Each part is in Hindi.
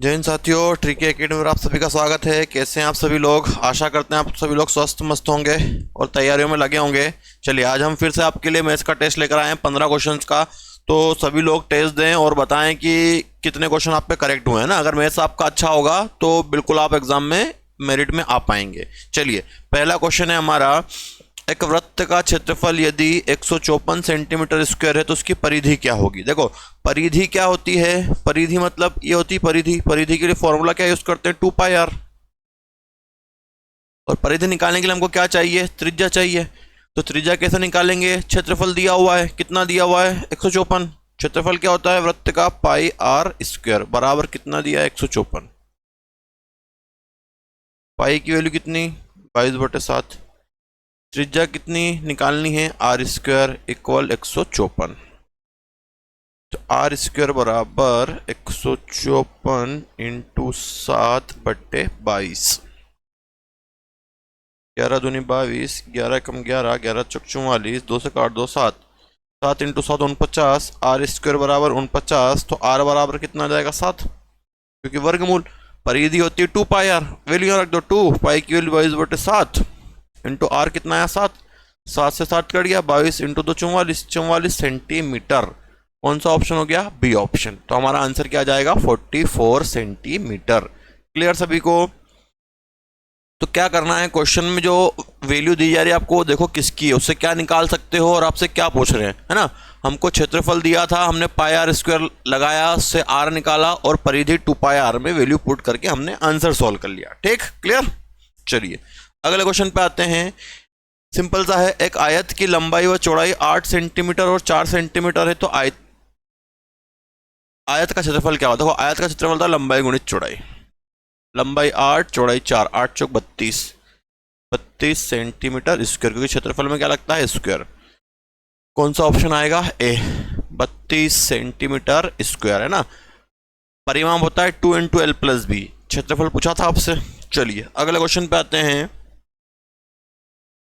जय हिंद साथियों, ट्रिकी एकेडमी में आप सभी का स्वागत है। कैसे हैं आप सभी लोग? आशा करते हैं आप सभी लोग स्वस्थ मस्त होंगे और तैयारियों में लगे होंगे। चलिए आज हम फिर से आपके लिए मैथ्स का टेस्ट लेकर आए हैं 15 क्वेश्चंस का। तो सभी लोग टेस्ट दें और बताएं कि कितने क्वेश्चन आप पे करेक्ट हुए हैं ना। अगर मैथ्स आपका अच्छा होगा तो बिल्कुल आप एग्जाम में मेरिट में आ पाएंगे। चलिए पहला क्वेश्चन है हमारा, एक वृत्त का क्षेत्रफल यदि 154 सेंटीमीटर स्क्वायर है तो उसकी परिधि क्या होगी। देखो परिधि क्या होती है, परिधि मतलब ये होती है परिधि। परिधि के लिए फॉर्मूला क्या यूज करते हैं, 2πr। और परिधि निकालने के लिए हमको क्या चाहिए, त्रिज्या चाहिए। तो त्रिज्या कैसे निकालेंगे, क्षेत्रफल दिया हुआ है, कितना दिया हुआ है 154। क्षेत्रफल क्या होता है वृत्त का, पाई आर स्क्वायर बराबर कितना दिया है 154। पाई की वैल्यू कितनी 22/7। त्रिज्या कितनी निकालनी है, आर स्क्वायर इक्वल 154। तो आर स्क्वायर बराबर 154 इंटू 7/22। 11 दूनी 22, 11 कम 11, 11 चौक 44, 2 से काट दो 7, 7 इंटू 7 49। आर स्क्वायर बराबर 49। तो आर बराबर कितना आ जाएगा 7, क्योंकि वर्गमूल। परिधि होती है 2πr, वैल्यू रख दो 2, पाई की वैल्यू 22/7 इंटू आर कितना आया 7, 7 से 7 कट गया, 22 इंटू 2 44, 44 सेंटीमीटर। कौन सा ऑप्शन हो गया, बी ऑप्शन। तो हमारा आंसर क्या आ जाएगा 44 सेंटीमीटर। क्लियर सभी को? तो क्या करना है, क्वेश्चन में जो वैल्यू दी जा रही है आपको देखो किसकी है, उससे क्या निकाल सकते हो और आपसे क्या पूछ रहे हैं, है ना। हमको क्षेत्रफल दिया था, हमने पाई आर स्क्वायर लगाया, उससे आर निकाला और परिधि 2πr में वैल्यू पुट करके हमने आंसर सॉल्व कर लिया। ठीक, क्लियर। चलिए अगले क्वेश्चन पे आते हैं। सिंपल सा है, एक आयत की लंबाई व चौड़ाई 8 सेंटीमीटर और 4 सेंटीमीटर है तो आयत का क्षेत्रफल क्या होता है। देखो आयत का क्षेत्रफल था लंबाई गुणित चौड़ाई। लंबाई 8 चौड़ाई 4, 8 चौक 32, 32 सेंटीमीटर स्क्वायर, क्योंकि क्षेत्रफल में क्या लगता है स्क्वायर। कौन सा ऑप्शन आएगा, ए, 32 सेंटीमीटर स्क्वायर, है ना। परिमाप होता है 2 इंटू एल प्लस बी। क्षेत्रफल पूछा था आपसे। चलिए अगले क्वेश्चन पे आते हैं।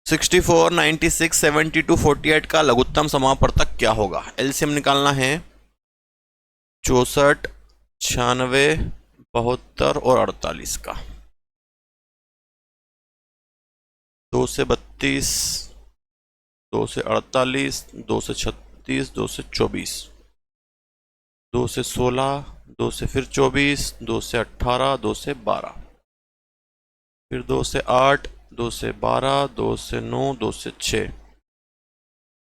64, 96, 72, 48 का लघुत्तम समापवर्तक क्या होगा। एलसीएम निकालना है 64, 96, 72 और 48 का। 2 से 32, 2 से 48, 2 से 36, 2 से 24, 2 से 16, 2 से फिर 24, 2 से 18, 2 से 12, फिर 2 से 8, 2 से 12, 2 से 9, 2 से 6,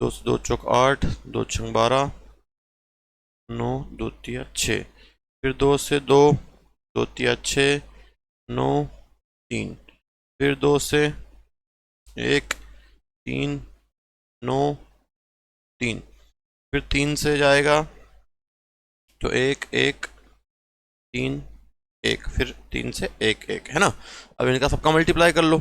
2 से 2 चौक 8, 2 छंग 12, 9, 2 तिया 6, फिर 2 से 2, 2 तिया 6, 9, 3, फिर 2 से 1, 3, 9, 3, फिर 3 से जाएगा तो 1, 1, 3, 1, फिर 3 से 1, 1, है ना। अब इनका सबका मल्टीप्लाई कर लो।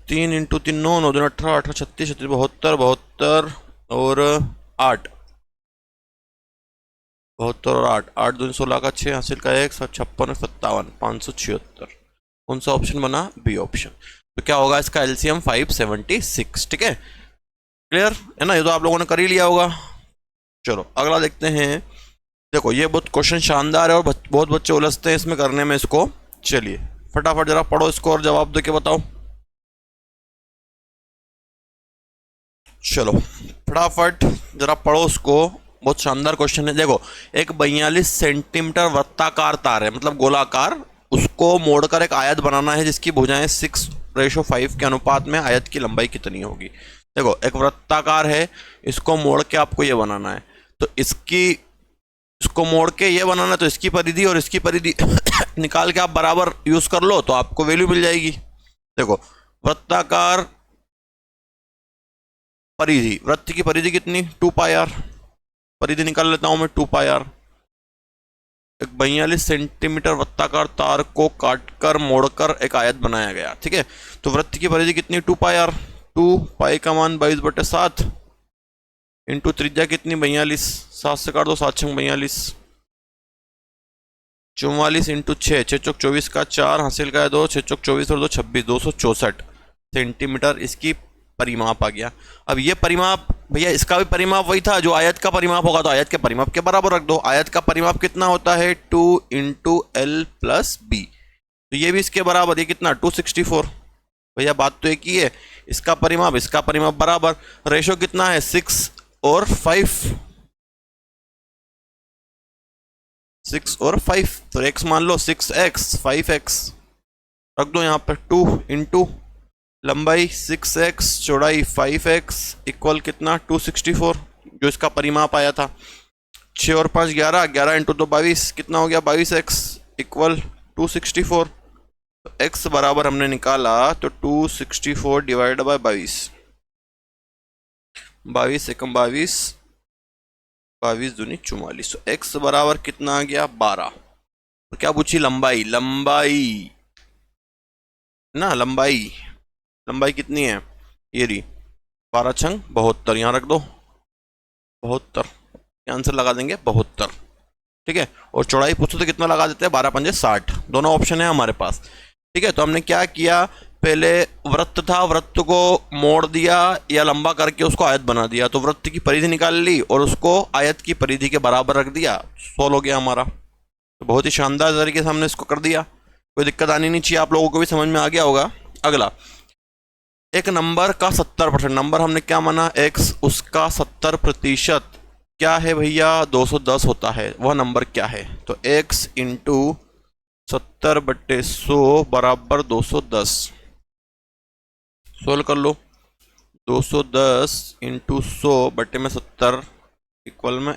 3 इंटू 3 9, 9 दूनी 18, 18 36, 36 72, 72 और 8, 72 और 8, 8 दूनी 16 का 6, हासिल का 1, 56, 57, 576। कौन सा ऑप्शन बना, बी ऑप्शन। तो क्या होगा इसका एलसीएम 576। ठीक है, क्लियर है ना। ये तो आप लोगों ने कर ही लिया होगा। चलो अगला देखते हैं। देखो ये बहुत क्वेश्चन शानदार है और बहुत बच्चे उलझते हैं इसमें करने में इसको। चलिए फटाफट जरा पढ़ो इसको और जवाब दे के बताओ। चलो फटाफट जरा पढ़ो उसको, बहुत शानदार क्वेश्चन है। देखो एक 42 सेंटीमीटर वृत्ताकार तार है, मतलब गोलाकार, उसको मोड़कर एक आयत बनाना है जिसकी भुजाएं 6:5 के अनुपात में आयत की लंबाई कितनी होगी। देखो एक वृत्ताकार है, इसको मोड़ के आपको ये बनाना है, तो इसको मोड़ के ये बनाना है, तो इसकी परिधि और इसकी परिधि निकाल के आप बराबर यूज कर लो तो आपको वैल्यू मिल जाएगी। देखो वृत्ताकार परिधि, वृत्त की परिधि कितनी 2πr, परिधि निकाल लेता हूं मैं 2πr। एक 42 सेंटीमीटर वृत्ताकार तार को काटकर मोड़कर एक आयत बनाया गया। ठीक है, तो वृत्त की परिधि कितनी 2πr, 2 पाई का मान 22/7 इंटू त्रिज्या कितनी 42, 7 से काट दो 7 6 42, 44 इंटू 6, 6 चौक 24 का 4, हासिल का है 2, 6 चौक 24 और 2 26, 264 सेंटीमीटर इसकी परिमाप आ गया। अब ये परिमाप भैया इसका भी परिमाप वही था जो आयत का परिमाप होगा, तो आयत के परिमाप के बराबर रख दो। आयत का परिमाप कितना होता है 2 इंटू एल प्लस बी, तो ये भी इसके बराबर, ये कितना 264। भैया बात तो एक ही है, इसका परिमाप बराबर, रेशो कितना है 6 और 5, 6 और 5, तो x मान लो 6x 5x रख दो यहाँ पर। 2 इंटू लंबाई 6x चौड़ाई 5x इक्वल कितना 264 जो इसका परिमाप आया था। 6 और 5 11, 11 इंटू 2 22, कितना हो गया 22x इक्वल 264। तो x बराबर हमने निकाला तो 264 डिवाइड बाय 22, 22 एकम 22, 22 दूनी 44। तो x बराबर कितना आ गया 12। तो क्या पूछी लंबाई, ना लंबाई कितनी है, ये रही 12 छंग 72, यहाँ रख दो 72, आंसर लगा देंगे 72, ठीक है। और चौड़ाई पूछो तो कितना लगा देते हैं 12 पंजे 60, दोनों ऑप्शन है हमारे पास, ठीक है। तो हमने क्या किया, पहले वृत्त था, वृत्त को मोड़ दिया या लंबा करके उसको आयत बना दिया, तो वृत्त की परिधि निकाल ली और उसको आयत की परिधि के बराबर रख दिया, सोल्व हो गया हमारा। तो बहुत ही शानदार तरीके से हमने इसको कर दिया, कोई दिक्कत आनी नहीं चाहिए, आप लोगों को भी समझ में आ गया होगा। अगला, एक नंबर का 70%, नंबर हमने क्या माना x, उसका 70% क्या है भैया 210 होता है, वह नंबर क्या है। तो x इंटू 70/100 बराबर 210, सोल्व कर लो। 210 इंटू 100 बटे में 70 इक्वल में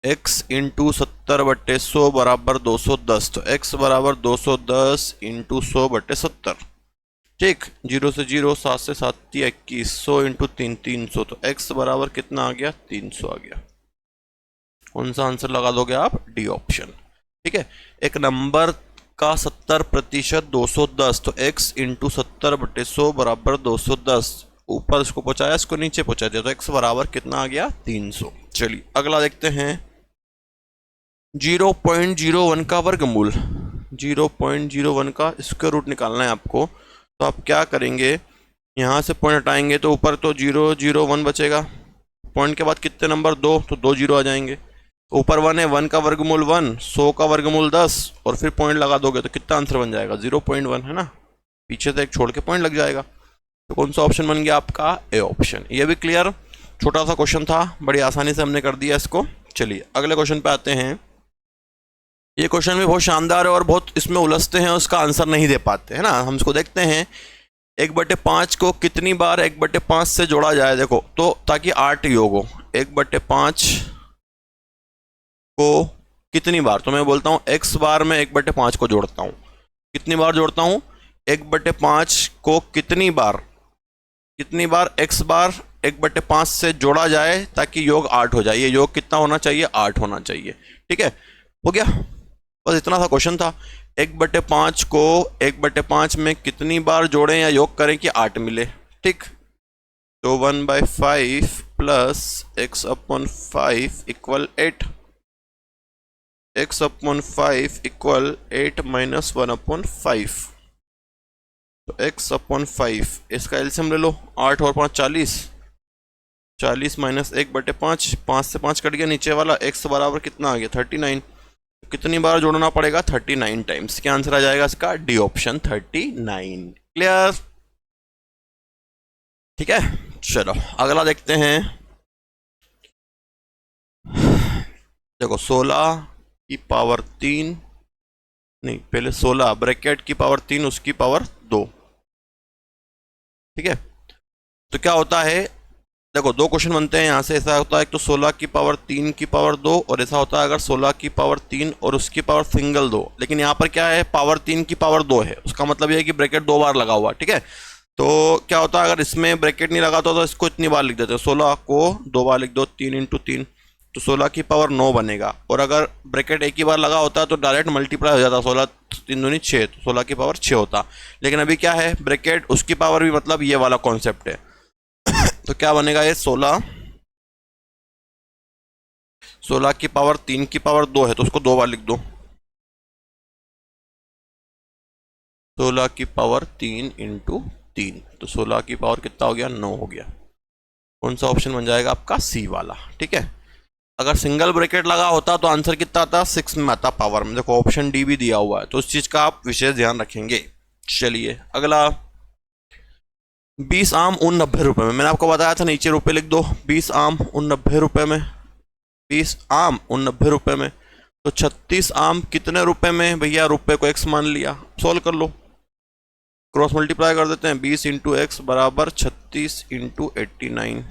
x इंटू 70/100 बराबर 210, तो x बराबर 210 इंटू 100 बटे 70, ठीक। 0 से 0, 7 से 7 21, 100 इंटू 3 300, तो x बराबर कितना आ गया 300 आ गया। कौन सा आंसर लगा दोगे आप, डी ऑप्शन, ठीक है। एक नंबर का 70% 210, तो x इंटू 70/100 बराबर 210, ऊपर इसको पहुंचाया, इसको नीचे पहुंचा दिया, तो x बराबर कितना आ गया 300। चलिए अगला देखते हैं, 0.01 का वर्गमूल, 0.01 का स्क्वायर रूट निकालना है आपको। तो आप क्या करेंगे, यहाँ से पॉइंट हटाएंगे तो ऊपर तो 001 बचेगा, पॉइंट के बाद कितने नंबर 2, तो 2 0 आ जाएंगे, ऊपर 1 है, 1 का वर्गमूल 1, 100 का वर्गमूल 10, और फिर पॉइंट लगा दोगे तो कितना आंसर बन जाएगा 0.1, है ना, पीछे से एक छोड़ के पॉइंट लग जाएगा। तो कौन सा ऑप्शन बन गया आपका, ए ऑप्शन। ये भी क्लियर, छोटा सा क्वेश्चन था, बड़ी आसानी से हमने कर दिया इसको। चलिए अगले क्वेश्चन पे आते हैं। ये क्वेश्चन भी बहुत शानदार है और बहुत इसमें उलझते हैं, उसका आंसर नहीं दे पाते, है ना। हम इसको देखते हैं, 1/5 को कितनी बार 1/5 से जोड़ा जाए, देखो तो ताकि 8 योग हो। 1/5 को कितनी बार, तो मैं बोलता हूँ x बार में 1/5 को जोड़ता हूँ, कितनी बार जोड़ता हूँ 1/5 को कितनी बार x बार 1/5 से जोड़ा जाए ताकि योग 8 हो जाए। ये योग कितना होना चाहिए, 8 होना चाहिए, ठीक है। हो गया, बस इतना सा क्वेश्चन था। 1/5 को 1/5 में कितनी बार जोड़ें या योग करें कि 8 मिले, ठीक। तो 1/5 plus x/5 equal 8, x/5 equal 8 minus 1/5, तो x/5 इसका एलसीएम ले लो, 8 और 5 40, 40 माइनस 1/5, 5 से 5 कट गया नीचे वाला, x बराबर कितना आ गया 39, कितनी बार जोड़ना पड़ेगा 39 टाइम्स। क्या आंसर आ जाएगा इसका, डी ऑप्शन 39। क्लियर, ठीक है। चलो अगला देखते हैं, देखो 16 की पावर 3, नहीं पहले 16 ब्रैकेट की पावर 3 उसकी पावर 2, ठीक है। तो क्या होता है, देखो दो क्वेश्चन बनते हैं यहाँ से, ऐसा होता है एक तो 16 की पावर 3 की पावर 2, और ऐसा होता है अगर 16 की पावर 3 और उसकी पावर सिंगल 2, लेकिन यहाँ पर क्या है पावर 3 की पावर 2 है, उसका मतलब ये है कि ब्रैकेट 2 बार लगा हुआ, ठीक है। तो क्या होता है अगर इसमें ब्रैकेट नहीं लगाता तो इसको इतनी बार लिख देते, 16 को 2 बार लिख दो, 3 इंटू 3, तो 16 की पावर 9 बनेगा। और अगर ब्रैकेट एक ही बार लगा होता तो डायरेक्ट मल्टीप्लाई हो जाता, 16 3 दूनी 6, तो 16 की पावर 6 होता। लेकिन अभी क्या है ब्रैकेट उसकी पावर भी, मतलब ये वाला कॉन्सेप्ट है। तो क्या बनेगा ये 16 की पावर 3 की पावर 2 है, तो उसको 2 बार लिख दो, 16 की पावर 3 इंटू 3, तो 16 की पावर कितना हो गया, 9 हो गया। कौन सा ऑप्शन बन जाएगा आपका, सी वाला। ठीक है, अगर सिंगल ब्रैकेट लगा होता तो आंसर कितना आता, 6 में आता पावर में। देखो ऑप्शन डी भी दिया हुआ है, तो उस चीज का आप विशेष ध्यान रखेंगे। चलिए अगला, 20 आम उन 90 रुपए में। मैंने आपको बताया था नीचे रुपए लिख दो। 20 आम उन 90 रुपए में, 20 आम उन 90 रुपए में, तो 36 आम कितने रुपए में भैया, रुपए को एक्स मान लिया। सोल्व कर लो, क्रॉस मल्टीप्लाई कर देते हैं। 20 इंटू एक्स बराबर 36 इंटू 89,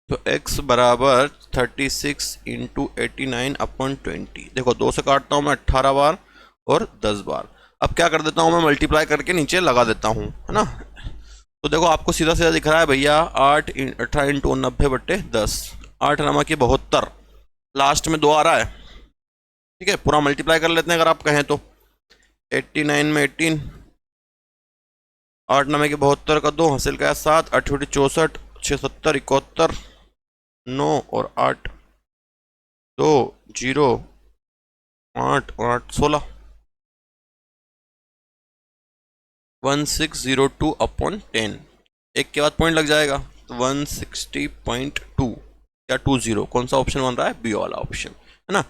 तो x बराबर 36 इंटू 89 अपॉन 20। देखो 2 से काटता हूं मैं 18 बार और 10 बार। अब क्या कर देता हूं मैं, मल्टीप्लाई करके नीचे लगा देता हूं, है ना। तो देखो आपको सीधा सीधा दिख रहा है भैया, 18 इंटू 90 बट्टे 10, 8 नमा की 72, लास्ट में 2 आ रहा है। ठीक है, पूरा मल्टीप्लाई कर लेते हैं अगर आप कहें तो। 89 में 18, 8 नमा की 72 का 2, हासिल का 7, 8 64, 6 70 71, 9 और 8, 2 0 8 और 8 16, 1602 अपॉन 10। एक के बाद पॉइंट लग जाएगा, तो 160.2 या 20, कौन सा ऑप्शन बन रहा है, बी वाला ऑप्शन, है ना।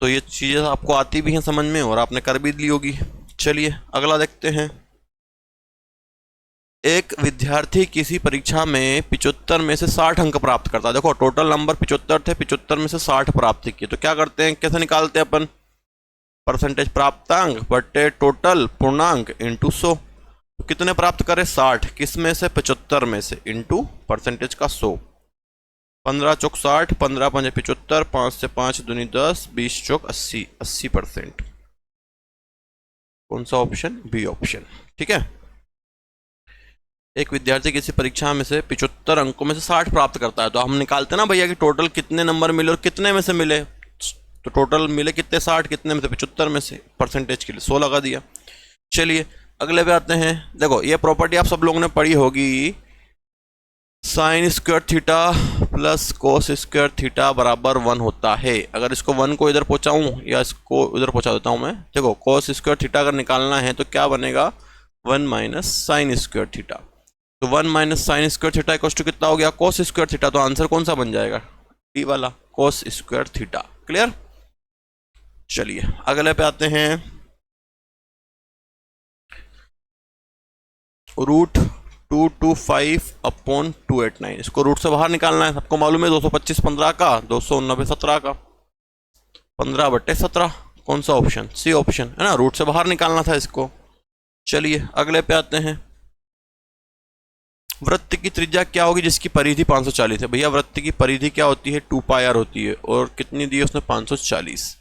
तो ये चीजें आपको आती भी हैं समझ में और आपने कर भी ली होगी। चलिए अगला देखते हैं। एक विद्यार्थी किसी परीक्षा में 75 में से 60 अंक प्राप्त करता है। देखो टोटल नंबर 75 थे, 75 में से 60 प्राप्त किए, तो क्या करते हैं, कैसे निकालते हैं अपन, परसेंटेज प्राप्तांक बटे टोटल पूर्णांक इंटू 100। तो कितने प्राप्त करें, 60, किस में से, 75 में से, इंटू परसेंटेज का 100। 15 चौक 60, 15 पंजे 75, 5 से 5 दूनी 10, 20 चौक 80, 80%। कौन सा ऑप्शन, बी ऑप्शन। ठीक है, एक विद्यार्थी किसी परीक्षा में से 75 अंकों में से 60 प्राप्त करता है, तो हम निकालते ना भैया कि टोटल कितने नंबर मिले और कितने में से मिले। तो टोटल मिले कितने, 60, कितने में से, 75 में से, परसेंटेज के लिए 100 लगा दिया। चलिए अगले पे आते हैं। देखो ये प्रॉपर्टी आप सब लोगों ने पढ़ी होगी, sign square theta plus cos square theta बराबर 1 होता है। अगर इसको 1 को इधर पहुंचाऊं या इसको इधर पहुंचा देता हूं मैं। देखो कोस स्क्वायर थीटा अगर निकालना है तो क्या बनेगा, 1 माइनस साइन स्क्वायर थीटा। तो 1 minus sine square theta equal to कितना हो गया, कोस स्क्वायर थीटा। तो आंसर कौन सा बन जाएगा, डी वाला, कोस स्क्वायर थीटा। क्लियर। चलिए अगले पे आते हैं। रूट 225 अपॉन 289, इसको रूट से बाहर निकालना है। सबको मालूम है 225 15 का, 289 17 का, 15 बट्टे 17। कौन सा ऑप्शन, सी ऑप्शन, है ना, रूट से बाहर निकालना था इसको। चलिए अगले पे आते हैं। वृत्त की त्रिज्या क्या होगी जिसकी परिधि 540 है। भैया वृत्त की परिधि क्या होती है, 2 पाई आर होती है, और कितनी दी है उसने, 540।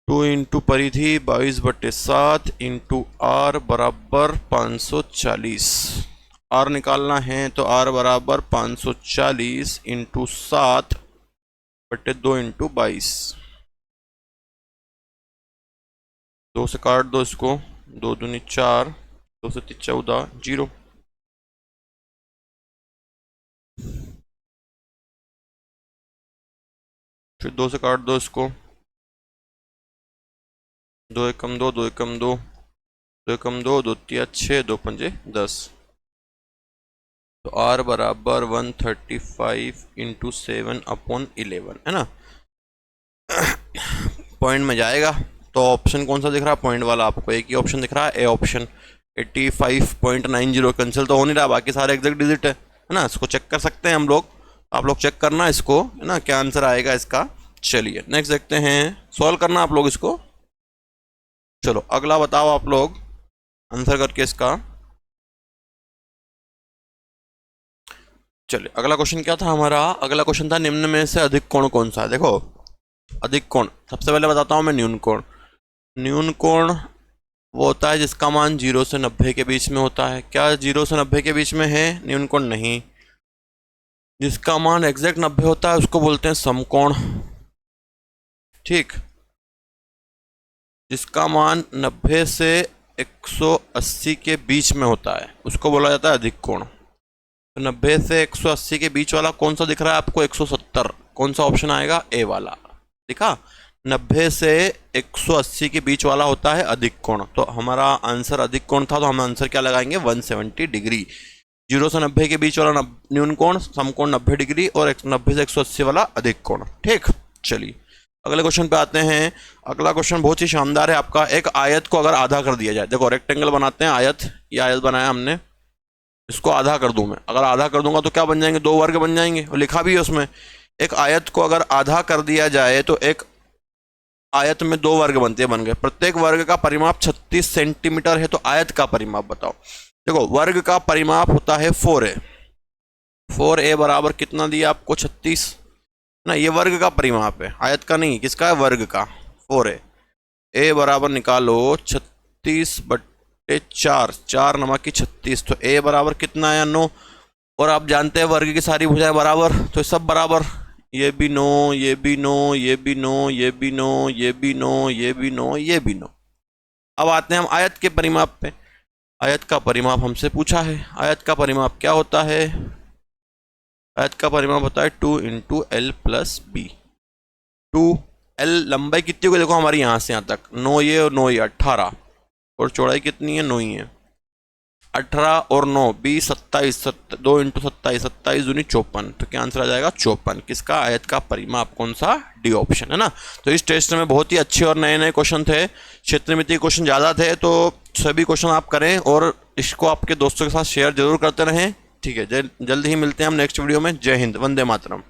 2 इंटू परिधि 22/7 इंटू आर बराबर 540। आर निकालना है तो आर बराबर 540 इंटू 7/2 इंटू 22। 2 से काट दो इसको, 2 दूनी 4, 2 से 3 14, 0। फिर 2 से काट दो इसको, 2 एकम 2, 2 एकम 2, 2 एकम 2, 2 तिया 6, 2 पंजे 10। तो आर बराबर 135 इंटू 7 अपॉन 11, है ना। पॉइंट में जाएगा तो ऑप्शन कौन सा दिख रहा है, पॉइंट वाला। आपको एक ही ऑप्शन दिख रहा है, ए ऑप्शन। 85.90 कैंसिल तो हो नहीं रहा, बाकी सारे एग्जैक्ट डिजिट है ना। इसको चेक कर सकते हैं हम लोग, आप लोग चेक करना इसको, है ना, क्या आंसर आएगा इसका। चलिए नेक्स्ट देखते हैं, सॉल्व करना आप लोग इसको। चलो अगला बताओ आप लोग आंसर करके इसका। चलिए अगला क्वेश्चन क्या था हमारा, अगला क्वेश्चन था निम्न में से अधिक कोण कौन सा है। देखो अधिक कोण, सबसे पहले बताता हूं मैं न्यून कोण। न्यून कोण वो होता है जिसका मान 0 से 90 के बीच में होता है। क्या 0 से 90 के बीच में है न्यून कोण, नहीं। जिसका मान एग्जैक्ट 90 होता है उसको बोलते हैं समकोण। ठीक, जिसका मान 90 से 180 के बीच में होता है उसको बोला जाता है अधिक कोण। तो 90 से 180 के बीच वाला कौन सा दिख रहा है आपको, 170। कौन सा ऑप्शन आएगा, ए वाला। दिखा, 90 से 180 के बीच वाला होता है अधिक कोण। तो हमारा आंसर अधिक कोण था, तो हम आंसर क्या लगाएंगे 170 डिग्री। 0 से 90 के बीच वाला न्यून कोण समकोण 90 डिग्री और 90 से 180 वाला अधिक कोण। ठीक, चलिए अगले क्वेश्चन पे आते हैं। अगला क्वेश्चन बहुत ही शानदार है आपका। एक आयत को अगर आधा कर दिया जाए, देखो रेक्टेंगल बनाते हैं आयत, ये आयत बनाया हमने, इसको आधा कर दूं मैं, अगर आधा कर दूंगा तो क्या बन जाएंगे, 2 वर्ग बन जाएंगे, और लिखा भी है उसमें एक आयत को अगर आधा कर दिया जाए तो एक आयत में 2 वर्ग बनते हैं, बन गए। प्रत्येक वर्ग का परिमाप 36 सेंटीमीटर है, तो आयत का परिमाप बताओ। देखो वर्ग का परिमाप होता है 4a। 4a बराबर कितना दिया आपको 36 ना, ये वर्ग का परिमाप है, आयत का नहीं, किसका है, वर्ग का। 4a, a बराबर निकालो 36/4, 4 नमक की 36, तो a बराबर कितना आया 9। और आप जानते हैं वर्ग की सारी भुजाएं बराबर, तो सब बराबर, ये भी 9, ये भी 9, ये भी 9, ये भी 9, ये भी 9, ये भी 9, ये भी 9। अब आते हैं हम आयत के परिमाप पे। आयत का परिमाप हमसे पूछा है, आयत का परिमाप क्या होता है, आयत का परिमाप होता है 2 × L + B। 2L लंबाई कितनी होगी, देखो हमारी यहाँ से यहाँ तक 9 ये और 9 ये 18, और चौड़ाई कितनी है 9 ही है। 18 और 9 20 27, 2 × 27, 27 दूनी 54, तो क्या आंसर आ जाएगा 54। किसका, आयत का परिमाप, कौन सा, डी ऑप्शन है ना। तो इस टेस्ट में बहुत ही अच्छे और नए नए क्वेश्चन थे, क्षेत्र मिति के क्वेश्चन ज़्यादा थे, तो सभी क्वेश्चन आप करें और इसको आपके दोस्तों के साथ शेयर जरूर करते रहें। ठीक है, जल्द ही मिलते हैं हम नेक्स्ट वीडियो में। जय हिंद, वंदे मातरम।